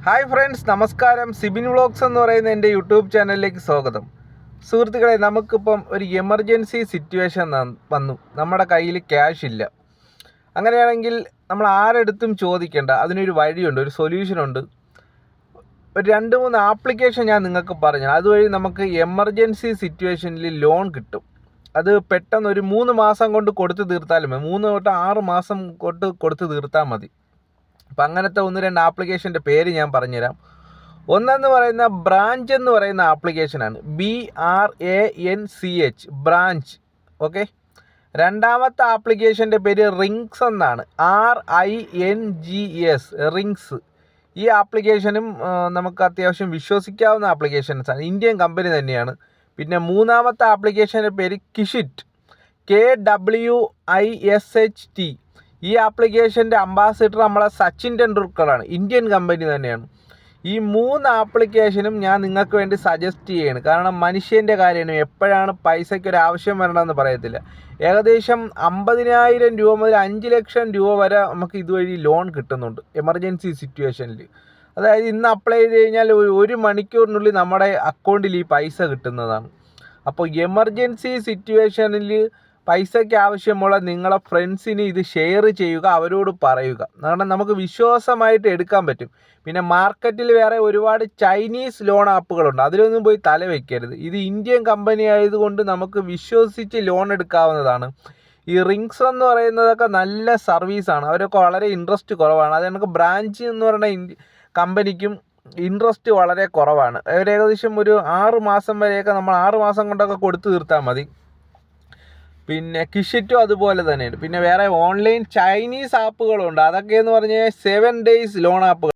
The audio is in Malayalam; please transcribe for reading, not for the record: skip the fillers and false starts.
ഹായ് ഫ്രണ്ട്സ്, നമസ്കാരം. സിബിൻ വ്ളോഗ്സ് എന്ന് പറയുന്ന എൻ്റെ യൂട്യൂബ് ചാനലിലേക്ക് സ്വാഗതം. സുഹൃത്തുക്കളെ, നമുക്കിപ്പം ഒരു എമർജൻസി സിറ്റുവേഷൻ വന്നു. നമ്മുടെ കയ്യിൽ ക്യാഷ് ഇല്ല. അങ്ങനെയാണെങ്കിൽ നമ്മൾ ആരെടുത്തും ചോദിക്കേണ്ട, അതിനൊരു വഴിയുണ്ട്, ഒരു സൊല്യൂഷനുണ്ട്. ഒരു 2-3 ആപ്ലിക്കേഷൻ ഞാൻ നിങ്ങൾക്ക് പറഞ്ഞു. അതുവഴി നമുക്ക് എമർജൻസി സിറ്റുവേഷനിൽ ലോൺ കിട്ടും. അത് പെട്ടെന്ന് ഒരു 3 മാസം കൊണ്ട് കൊടുത്തു തീർത്താലും 3 തൊട്ട് 6 മാസം കൊണ്ട് കൊടുത്തു തീർത്താൽ മതി. അപ്പം അങ്ങനത്തെ 1-2 ആപ്ലിക്കേഷൻ്റെ പേര് ഞാൻ പറഞ്ഞുതരാം. ഒന്നെന്ന് പറയുന്ന ബ്രാഞ്ച് എന്ന് പറയുന്ന ആപ്ലിക്കേഷനാണ്. BRANCH, branch. ഓക്കെ. രണ്ടാമത്തെ ആപ്ലിക്കേഷൻ്റെ പേര് റിങ്സ് എന്നാണ്. RINGS, rings. ഈ ആപ്ലിക്കേഷനും നമുക്ക് അത്യാവശ്യം വിശ്വസിക്കാവുന്ന ആപ്ലിക്കേഷൻസാണ്. ഇന്ത്യൻ കമ്പനി തന്നെയാണ്. പിന്നെ മൂന്നാമത്തെ ആപ്ലിക്കേഷൻ്റെ പേര് കിഷിറ്റ്, KWISHT. ഈ ആപ്ലിക്കേഷൻ്റെ അംബാസിഡർ നമ്മളെ സച്ചിൻ ടെണ്ടുൽക്കറാണ്. ഇന്ത്യൻ കമ്പനി തന്നെയാണ്. ഈ 3 ആപ്ലിക്കേഷനും ഞാൻ നിങ്ങൾക്ക് വേണ്ടി സജസ്റ്റ് ചെയ്യാണ്. കാരണം മനുഷ്യൻ്റെ കാര്യമാണ്, എപ്പോഴാണ് പൈസയ്ക്ക് ഒരു ആവശ്യം വരണമെന്ന് പറയത്തില്ല. ഏകദേശം 50,000 രൂപ മുതൽ 5 ലക്ഷം രൂപ വരെ നമുക്ക് ഇതുവഴി ലോൺ കിട്ടുന്നുണ്ട് എമർജൻസി സിറ്റുവേഷനിൽ. അതായത് ഇന്ന് അപ്ലൈ ചെയ്ത് കഴിഞ്ഞാൽ ഒരു മണിക്കൂറിനുള്ളിൽ നമ്മുടെ അക്കൗണ്ടിൽ ഈ പൈസ കിട്ടുന്നതാണ്. അപ്പോൾ എമർജൻസി സിറ്റുവേഷനിൽ പൈസയ്ക്ക് ആവശ്യമുള്ള നിങ്ങളെ ഫ്രണ്ട്സിന് ഇത് ഷെയർ ചെയ്യുക, അവരോട് പറയുക. കാരണം നമുക്ക് വിശ്വാസമായിട്ട് എടുക്കാൻ പറ്റും. പിന്നെ മാർക്കറ്റിൽ വേറെ ഒരുപാട് ചൈനീസ് ലോൺ ആപ്പുകളുണ്ട്, അതിലൊന്നും പോയി തല വയ്ക്കരുത്. ഇത് ഇന്ത്യൻ കമ്പനി ആയതുകൊണ്ട് നമുക്ക് വിശ്വസിച്ച് ലോൺ എടുക്കാവുന്നതാണ്. ഈ റിങ്സ് എന്ന് പറയുന്നതൊക്കെ നല്ല സർവീസാണ്. അവരൊക്കെ വളരെ ഇൻട്രസ്റ്റ് കുറവാണ്. അത് നമുക്ക് ബ്രാഞ്ച് എന്ന് പറയുന്ന കമ്പനിക്കും ഇൻട്രസ്റ്റ് വളരെ കുറവാണ്. ഏകദേശം ഒരു 6 മാസം വരെയൊക്കെ നമ്മൾ 6 മാസം കൊണ്ടൊക്കെ കൊടുത്തു തീർത്താൽ മതി. പിന്നെ കിഷിറ്റും അതുപോലെ തന്നെയാണ്. പിന്നെ വേറെ ഓൺലൈൻ ചൈനീസ് ആപ്പുകളുണ്ട്. അതൊക്കെയെന്ന് പറഞ്ഞാൽ 7 days ലോൺ ആപ്പുകൾ.